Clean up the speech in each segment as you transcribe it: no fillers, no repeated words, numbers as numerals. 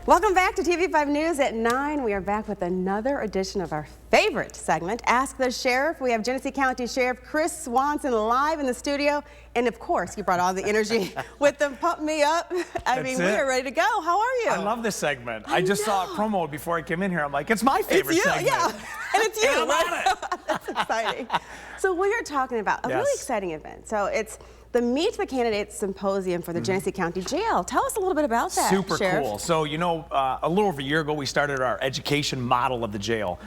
Welcome back to TV5 News at 9. We are back with another edition of our favorite segment, Ask the Sheriff. We have Genesee County Sheriff Chris Swanson live in the studio. And of course, you brought all the energy with the Pump Me Up. I mean, we are ready to go. How are you? I love this segment. I just saw a promo before I came in here. I'm like, it's my favorite segment. Yeah, and it's you. And I'm on it. That's exciting. So we are talking about a really exciting event. So it's the Meet the Candidates Symposium for the Genesee County Jail. Tell us a little bit about that, Super Sheriff. cool. So, you know, a little over a year ago, we started our education model of the jail.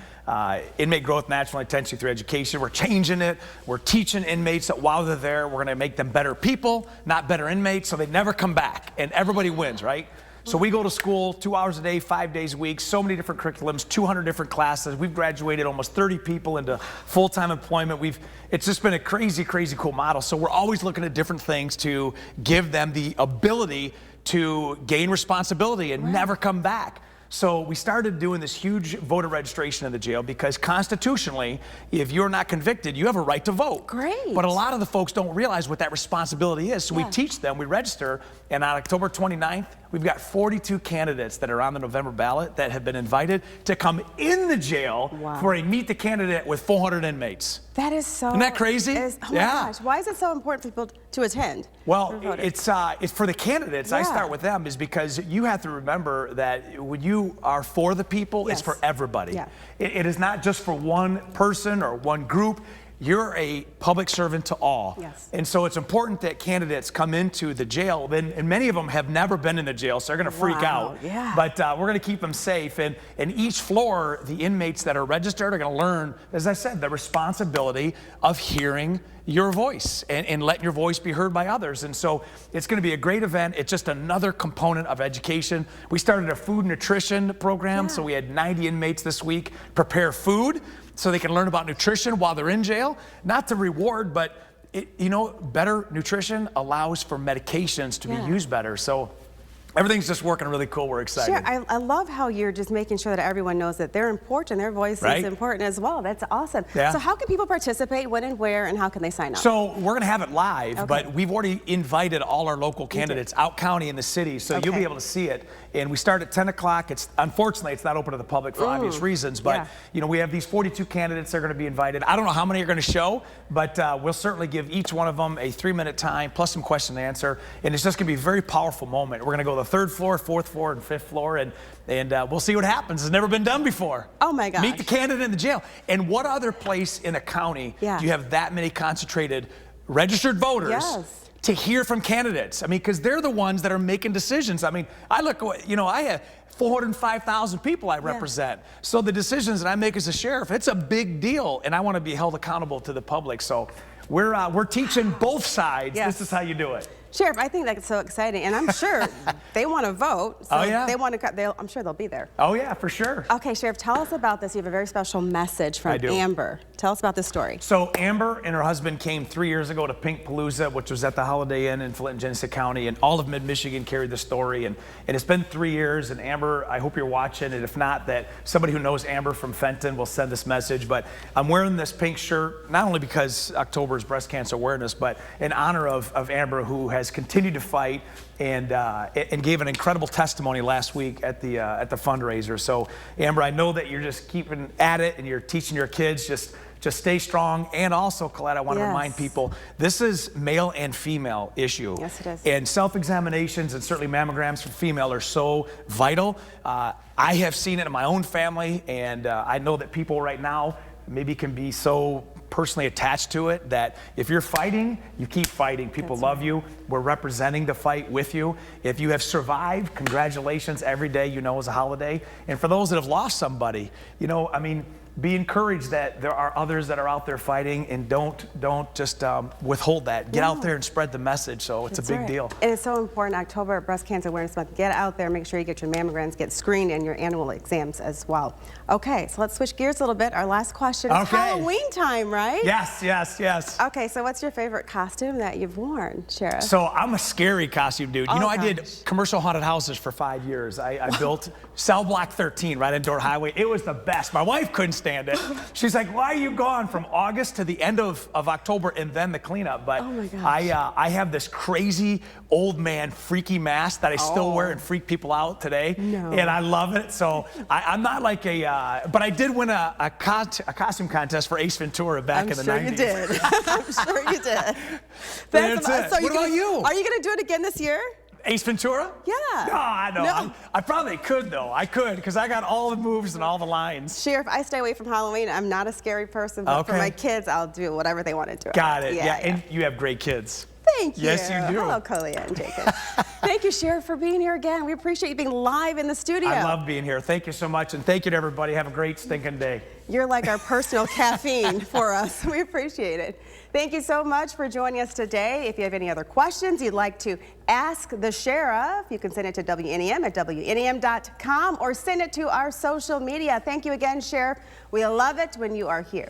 Inmate growth, national attention through education. We're changing it. We're teaching inmates that while they're there, we're going to make them better people, not better inmates, so they never come back. And everybody wins, right? So we go to school 2 hours a day, 5 days a week, so many different curriculums, 200 different classes. We've graduated almost 30 people into full-time employment. It's just been a crazy, crazy cool model. So we're always looking at different things to give them the ability to gain responsibility and never come back. So we started doing this huge voter registration in the jail because constitutionally, if you're not convicted, you have a right to vote. Great. But a lot of the folks don't realize what that responsibility is. So we teach them, we register, and on October 29th, we've got 42 candidates that are on the November ballot that have been invited to come in the jail for a Meet the Candidate with 400 inmates. That is so... Isn't that crazy? Oh my gosh. Why is it so important for people to attend? Well, it's for the candidates. I start with them is because you have to remember that when you are for the people, it's for everybody. It is not just for one person or one group. You're a public servant to all. And so it's important that candidates come into the jail, and many of them have never been in the jail, so they're going to freak out. But we're going to keep them safe. And each floor, the inmates that are registered are going to learn, as I said, the responsibility of hearing your voice and letting your voice be heard by others. And so it's going to be a great event. It's just another component of education. We started a food nutrition program, so we had 90 inmates this week prepare food so they can learn about nutrition while they're in jail. Not to reward, but you know, better nutrition allows for medications to be used better. So everything's just working really cool. We're excited. Sure. I love how you're just making sure that everyone knows that they're important. Their voice is important as well. That's awesome. So how can people participate, when and where, and how can they sign up? So we're going to have it live, but we've already invited all our local candidates out county in the city, so you'll be able to see it. And we start at 10 o'clock. Unfortunately, it's not open to the public for obvious reasons, but you know, we have these 42 candidates that are going to be invited. I don't know how many are going to show, but we'll certainly give each one of them a 3-minute time plus some question and answer, and it's just going to be a very powerful moment. We're going to go to the 3rd floor, 4th floor, and 5th floor, and we'll see what happens. It's never been done before. Oh my gosh. Meet the candidate in the jail. And what other place in a county do you have that many concentrated registered voters to hear from candidates? I mean, because they're the ones that are making decisions. I mean, I look, you know, I have 405,000 people I represent. So the decisions that I make as a sheriff, it's a big deal, and I want to be held accountable to the public. So we're teaching both sides. This is how you do it. Sheriff, I think that's so exciting, and I'm sure they want to vote. So they want to. I'm sure they'll be there. Oh yeah, for sure. Okay, Sheriff, tell us about this. You have a very special message from Amber. Tell us about this story. So Amber and her husband came 3 years ago to Pink Palooza, which was at the Holiday Inn in Flint, Genesee County, and all of Mid-Michigan carried the story. And it's been 3 years. And Amber, I hope you're watching, and if not, that somebody who knows Amber from Fenton will send this message. But I'm wearing this pink shirt not only because October is Breast Cancer Awareness, but in honor of Amber, who has continued to fight and gave an incredible testimony last week at the fundraiser. So Amber, I know that you're just keeping at it and you're teaching your kids just stay strong. And also, Colette, I want to remind people, this is male and female issue. Yes, it is. And self-examinations and certainly mammograms for female are so vital. I have seen it in my own family, and I know that people right now maybe can be so personally attached to it that if you're fighting, you keep fighting. People love you. We're representing the fight with you. If you have survived, congratulations. Every day, you know, is a holiday. And for those that have lost somebody, you know, I mean, be encouraged that there are others that are out there fighting, and don't just withhold that. Get out there and spread the message. So it's a big deal. And it's so important. October, Breast Cancer Awareness Month. Get out there. Make sure you get your mammograms, get screened, and your annual exams as well. Okay, so let's switch gears a little bit. Our last question. It's Halloween time, right? Yes, yes, yes. Okay, so what's your favorite costume that you've worn, Sheriff? So I'm a scary costume dude. You know, I did commercial haunted houses for 5 years. I built Cell Block 13 right in Door Highway. It was the best. My wife couldn't understand it. She's like, why are you gone from August to the end of October and then the cleanup? But oh my gosh. I have this crazy old man freaky mask that I still wear and freak people out today. No. And I love it. So I'm not like but I did win a costume contest for Ace Ventura back in the 90s. I'm sure you did. I'm sure you did. That's it. So what about you? Are you going to do it again this year? Ace Ventura? Yeah. No, I know. No. I probably could, though. I could, because I got all the moves and all the lines. Sheriff, I stay away from Halloween. I'm not a scary person, but for my kids, I'll do whatever they want to do. Got it. Yeah, and you have great kids. Thank you. Yes, you do. Hello, Colia and Jacob. Thank you, Sheriff, for being here again. We appreciate you being live in the studio. I love being here. Thank you so much, and thank you to everybody. Have a great stinking day. You're like our personal caffeine for us. We appreciate it. Thank you so much for joining us today. If you have any other questions you'd like to ask the sheriff, you can send it to WNEM at WNEM.com or send it to our social media. Thank you again, Sheriff. We love it when you are here.